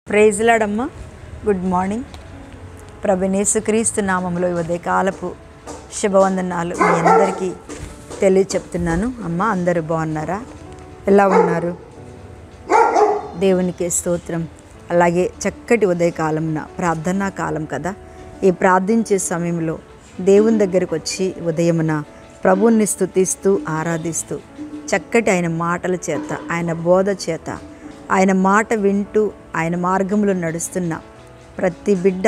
Praise lord. Good morning. ప్రభువైన యేసుక్రీస్తు నామములో ఉదయకాలపు శుభవందనాలు మీ అందరికీ తెలియచెప్తున్నాను. అమ్మ అందరూ బాగున్నారా? ఎలా ఉన్నారు? దేవునికి స్తోత్రం. అలాగే చక్కటి ఉదయకాలంన ప్రార్థనా కాలం కదా. ఈ ప్రార్థించే సమయంలో దేవుని దగ్గరికి వచ్చి ఉదయమున ప్రభువుని స్తుతిస్తూ ఆరాధిస్తూ చక్కటి ఆయన మాటల చేత, ఆయన బోధ చేత, ఆయన మాట వింటూ ఆయన మార్గంలో నడుస్తున్న ప్రతి బిడ్డ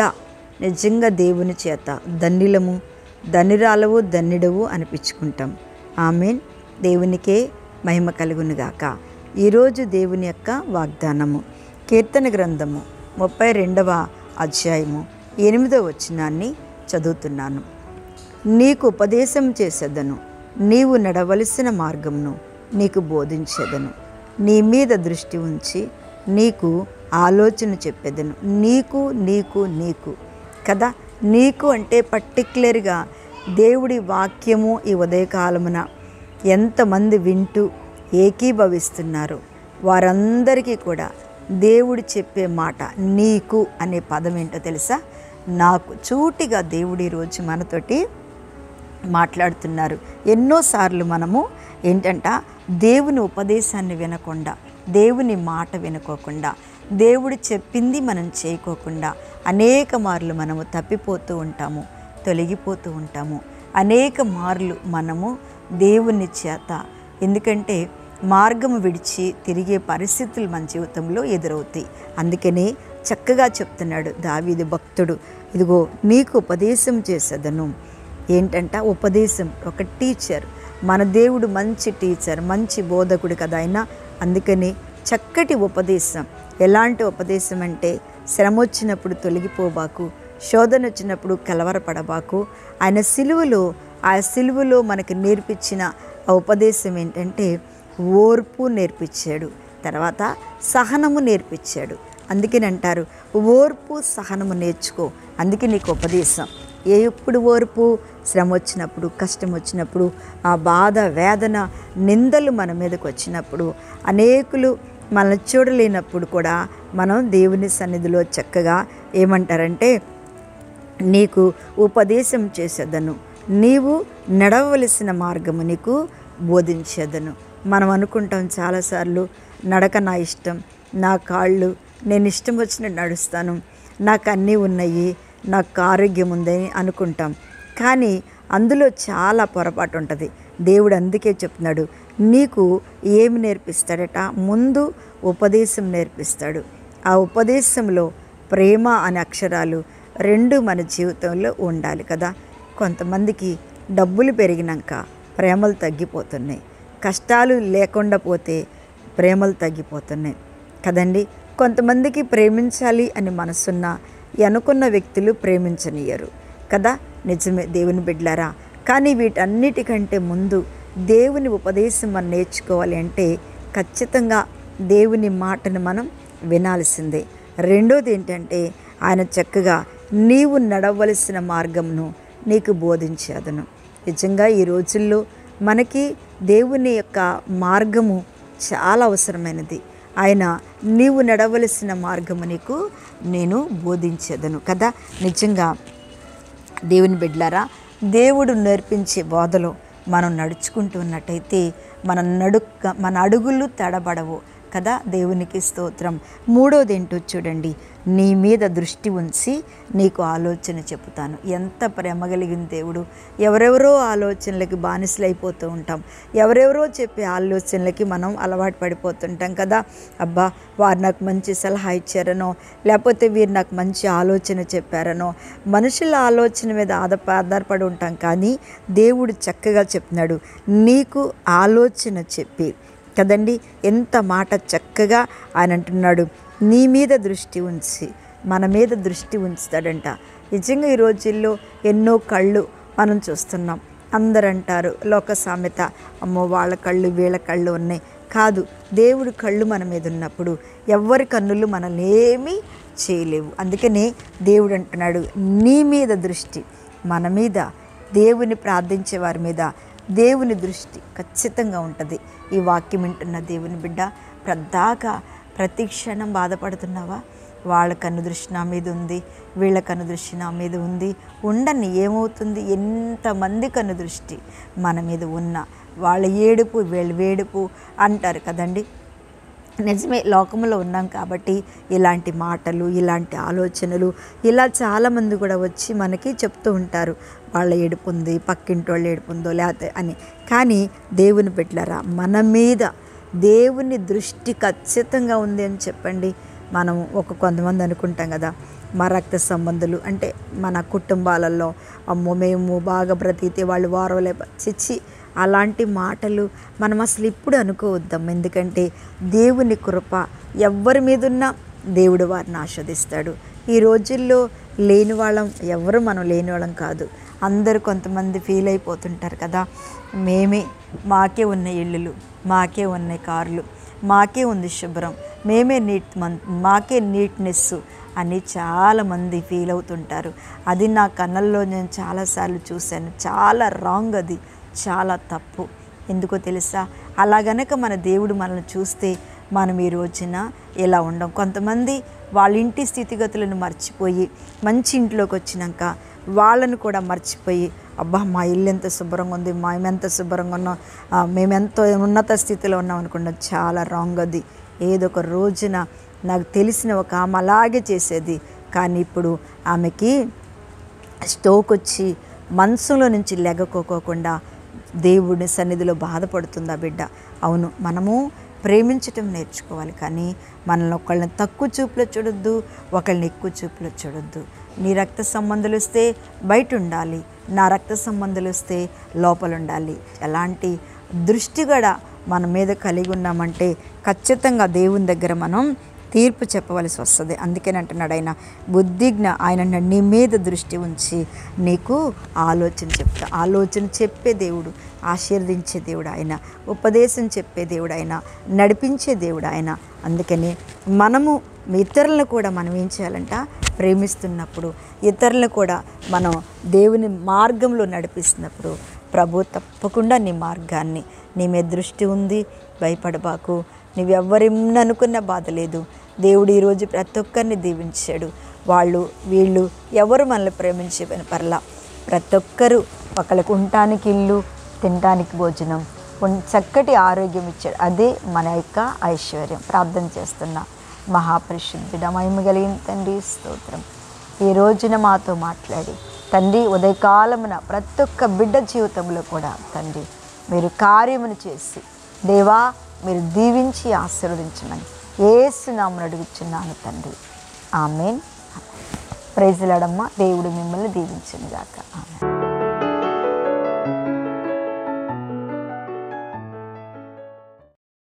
నిజంగా దేవుని చేత ధన్యులము, ధన్యురాలవు, ధన్యుడవు అనిపించుకుంటాం. ఆమేన్. దేవునికే మహిమ కలుగునుగాక. ఈరోజు దేవుని యొక్క వాగ్దానము కీర్తన గ్రంథము 32వ అధ్యాయము 8వ వచనాన్ని చదువుతున్నాను. నీకు ఉపదేశం చేసేదను, నీవు నడవలసిన మార్గమును నీకు బోధించేదను, నీ మీద దృష్టి ఉంచి నీకు ఆలోచన చెప్పేదను. నీకు నీకు నీకు కదా. నీకు అంటే పర్టిక్యులర్గా దేవుడి వాక్యము ఈ ఉదయకాలమున ఎంతమంది వింటూ ఏకీభవిస్తున్నారు వారందరికీ కూడా దేవుడు చెప్పే మాట నీకు అనే పదం ఏంటో తెలుసా? నాకు. చూటిగా దేవుడు ఈరోజు మనతోటి మాట్లాడుతున్నారు. ఎన్నోసార్లు మనము ఏంటంట దేవుని ఉపదేశాన్ని వినకుండా, దేవుని మాట వినుకోకుండా, దేవుడు చెప్పింది మనం చేయకోకుండా అనేక మార్లు మనము తప్పిపోతూ ఉంటాము, తొలగిపోతూ ఉంటాము. అనేక మార్లు మనము దేవుని చేత ఎందుకంటే మార్గము విడిచి తిరిగే పరిస్థితులు మన జీవితంలో ఎదురవుతాయి. అందుకనే చక్కగా చెప్తున్నాడు దావీదు భక్తుడు, ఇదిగో నీకు ఉపదేశం చేసేదను. ఏంటంట ఉపదేశం? ఒక టీచర్. మన దేవుడు మంచి టీచర్, మంచి బోధకుడు కదా ఆయన. అందుకని చక్కటి ఉపదేశం. ఎలాంటి ఉపదేశం అంటే శ్రమ వచ్చినప్పుడు తొలగిపోబాకు, శోధన వచ్చినప్పుడు కలవరపడబాకు. ఆయన సిలువలో మనకు నేర్పించిన ఆ ఉపదేశం ఏంటంటే ఓర్పు నేర్పించాడు, తర్వాత సహనము నేర్పించాడు. అందుకని అంటారు ఓర్పు సహనము నేర్చుకో. అందుకే నీకు ఉపదేశం. ఎప్పుడు ఓర్పు? శ్రమ వచ్చినప్పుడు, కష్టం వచ్చినప్పుడు, ఆ బాధ, వేదన, నిందలు మన మీదకి వచ్చినప్పుడు, అనేకులు మనల్ని చూడలేనప్పుడు కూడా మనం దేవుని సన్నిధిలో చక్కగా ఏమంటారంటే నీకు ఉపదేశం చేసేదను, నీవు నడవలసిన మార్గము నీకు బోధించేదను. మనం అనుకుంటాం చాలాసార్లు నడక నా ఇష్టం, నా కాళ్ళు, నేను ఇష్టం వచ్చినట్టు నడుస్తాను, నాకు అన్నీ ఉన్నాయి, నాకు ఆరోగ్యం ఉందని అనుకుంటాం. కానీ అందులో చాలా పొరపాటు ఉంటుంది. దేవుడు అందుకే చెప్తున్నాడు నీకు ఏమి నేర్పిస్తాడట? ముందు ఉపదేశం నేర్పిస్తాడు. ఆ ఉపదేశంలో ప్రేమ అనే అక్షరాలు రెండు మన జీవితంలో ఉండాలి కదా. కొంతమందికి డబ్బులు పెరిగినాక ప్రేమలు తగ్గిపోతున్నాయి, కష్టాలు లేకుండా పోతే ప్రేమలు తగ్గిపోతున్నాయి కదండి. కొంతమందికి ప్రేమించాలి అని మనసున్న అనుకున్న వ్యక్తులు ప్రేమించనియరు కదా. నిజమే దేవుని బిడ్డలారా. కానీ వీటన్నిటికంటే ముందు దేవుని ఉపదేశం మనం నేర్చుకోవాలి అంటే ఖచ్చితంగా దేవుని మాటను మనం వినాల్సిందే. రెండోది ఏంటంటే ఆయన చక్కగా నీవు నడవలసిన మార్గమును నీకు బోధించేదను. నిజంగా ఈ రోజుల్లో మనకి దేవుని యొక్క మార్గము చాలా అవసరమైనది. ఆయన నీవు నడవలసిన మార్గము నీకు నేను బోధించేదను కదా. నిజంగా దేవుని బిడ్డలారా, దేవుడు నేర్పించే బోధలో మనం నడుచుకుంటూ ఉన్నట్టయితే మన అడుగులు తడబడవు కదా. దేవునికి స్తోత్రం. మూడోది ఏంటో చూడండి, నీ మీద దృష్టి ఉంచి నీకు ఆలోచన చెబుతాను. ఎంత ప్రేమ కలిగిన దేవుడు. ఎవరెవరో ఆలోచనలకి బానిసలైపోతూ ఉంటాం, ఎవరెవరో చెప్పే ఆలోచనలకి మనం అలవాటు పడిపోతుంటాం కదా. అబ్బా వారు నాకు మంచి సలహా ఇచ్చారనో, లేకపోతే వీరు నాకు మంచి ఆలోచన చెప్పారనో మనుషుల ఆలోచన మీద ఆధారపడి ఉంటాం. కానీ దేవుడు చక్కగా చెప్తున్నాడు నీకు ఆలోచన చెప్పి కదండి. ఎంత మాట చక్కగా ఆయన అంటున్నాడు నీ మీద దృష్టి ఉంచి, మన మీద దృష్టి ఉంచుతాడంట. నిజంగా ఈ రోజుల్లో ఎన్నో కళ్ళు మనం చూస్తున్నాం. అందరూ అంటారు లోక సామెత, అమ్మో వాళ్ళ కళ్ళు వీళ్ళ కళ్ళు ఉన్నాయి. కాదు, దేవుడి కళ్ళు మన మీద ఉన్నప్పుడు ఎవరి కన్నులు మనల్ని ఏమీ చేయలేవు. అందుకనే దేవుడు అంటున్నాడు నీ మీద దృష్టి. మన మీద, దేవుని ప్రార్థించే వారి మీద దేవుని దృష్టి ఖచ్చితంగా ఉంటుంది. ఈ వాక్యం వింటున్న దేవుని బిడ్డ, ప్రతి క్షణం బాధపడుతున్నావా? వాళ్ళ కన్నుదృష్టి నా మీద ఉంది, వీళ్ళ కన్నుదృష్టి నా మీద ఉంది. ఉండని ఏమవుతుంది? ఎంతమంది కన్నుదృష్టి మన మీద ఉన్న వాళ్ళ ఏడుపు వీళ్ళ వేడుపు అంటారు కదండి. నిజమే, లోకంలో ఉన్నాం కాబట్టి ఇలాంటి మాటలు, ఇలాంటి ఆలోచనలు ఇలా చాలామంది కూడా వచ్చి మనకి చెప్తూ ఉంటారు. వాళ్ళ ఏడుపు ఉంది, పక్కింటి వాళ్ళ ఏడుపు ఉందో లేకపోతే అని. కానీ దేవుని బిడ్డలారా, మన మీద దేవుని దృష్టి ఖచ్చితంగా ఉంది అని చెప్పండి. మనం కొంతమంది అనుకుంటాం కదా, మా రక్త సంబంధులు అంటే మన కుటుంబాలలో అమ్మో మేము బాగా బ్రతికితే వాళ్ళు వారవలే చిచ్చి అలాంటి మాటలు మనం అసలు ఇప్పుడు అనుకోవద్దాం. ఎందుకంటే దేవుని కృప ఎవరి మీదున్నా దేవుడు వారిని ఆస్వాదిస్తాడు. ఈ రోజుల్లో లేని వాళ్ళం ఎవరు మనం లేని వాళ్ళం కాదు. అందరూ కొంతమంది ఫీల్ అయిపోతుంటారు కదా, మాకే ఉన్న ఇళ్ళు, మాకే ఉన్నాయి కార్లు, మాకే ఉంది శుభ్రం, మాకే నీట్నెస్ అని చాలామంది ఫీల్ అవుతుంటారు. అది నా కళ్ళల్లో నేను చాలాసార్లు చూశాను. చాలా రాంగ్, అది చాలా తప్పు. ఎందుకో తెలుసా? అలా గనక మన దేవుడు మనల్ని చూస్తే మనం ఈ రోజున ఎలా ఉండం. కొంతమంది వాళ్ళ ఇంటి స్థితిగతులను మర్చిపోయి మంచి ఇంట్లోకి వచ్చినాక వాళ్ళను కూడా మర్చిపోయి అబ్బా మా ఇల్లు ఎంత శుభ్రంగా ఉంది, మేమెంత శుభ్రంగా ఉన్నాం, మేమెంతో ఉన్నత స్థితిలో ఉన్నాం అనుకున్నాం. చాలా రాంగ్ అది. ఏదో ఒక రోజున నాకు తెలిసిన ఒక ఆమె అలాగే చేసేది. కానీ ఇప్పుడు ఆమెకి స్ట్రోక్ వచ్చి మనసులో నుంచి లెగకోకుండా దేవుడి సన్నిధిలో బాధపడుతుంది ఆ బిడ్డ. అవును, మనము ప్రేమించటం నేర్చుకోవాలి, కానీ మనల్ని ఒకళ్ళని తక్కువ చూపులో చూడొద్దు, ఒకళ్ళని ఎక్కువ చూపులో చూడొద్దు. నీ రక్త సంబంధాలు వస్తే బయట ఉండాలి, నా రక్త సంబంధాలు వస్తే లోపల ఉండాలి. ఎలాంటి దృష్టి కూడా మన మీద కలిగి ఉన్నామంటే ఖచ్చితంగా దేవుని దగ్గర మనం తీర్పు చెప్పవలసి వస్తుంది. అందుకని అంటున్నాడు ఆయన, బుద్ధిజ్ఞ ఆయన నీ మీద దృష్టి ఉంచి నీకు ఆలోచన చెప్పే దేవుడు, ఆశీర్వదించే దేవుడు ఆయన, ఉపదేశం చెప్పే దేవుడు ఆయన, నడిపించే దేవుడు ఆయన. అందుకని మనము ఇతరులను కూడా మనం ఏం చేయాలంట, ప్రేమిస్తున్నప్పుడు ఇతరులను కూడా మనం దేవుని మార్గంలో నడిపిస్తున్నప్పుడు ప్రభు తప్పకుండా నీ మార్గాన్ని, నీ మీద దృష్టి ఉంది, భయపడబాకు, నువ్వెవ్వరిననుకున్న బాధ లేదు. దేవుడు ఈరోజు ప్రతి ఒక్కరిని దీవించాడు. వీళ్ళు ఎవరు మనల్ని ప్రేమించే పర్లా, ప్రతి ఒక్కరూ ఒకళ్ళకు ఉండటానికి ఇల్లు, తినటానికి భోజనం, చక్కటి ఆరోగ్యం ఇచ్చాడు. అదే మన యొక్క ఐశ్వర్యం. ప్రార్థన చేస్తున్నా. మహాపరిశుద్ధుడ, మహిమ కలిగిన తండ్రి స్తోత్రం. ఈ రోజున మాతో మాట్లాడి తండ్రి, ఉదయకాలమున ప్రతి ఒక్క బిడ్డ జీవితంలో కూడా తండ్రి మీరు కార్యమును చేసి దేవా మీరు దీవించి ఆశీర్వదించమని యేసు నామమున అడుగుచున్నాను తండ్రి. ఆమేన్. ప్రైజ్ లార్డ్ అమ్మ. దేవుడు మిమ్మల్ని దీవించును గాక. ఆమేన్.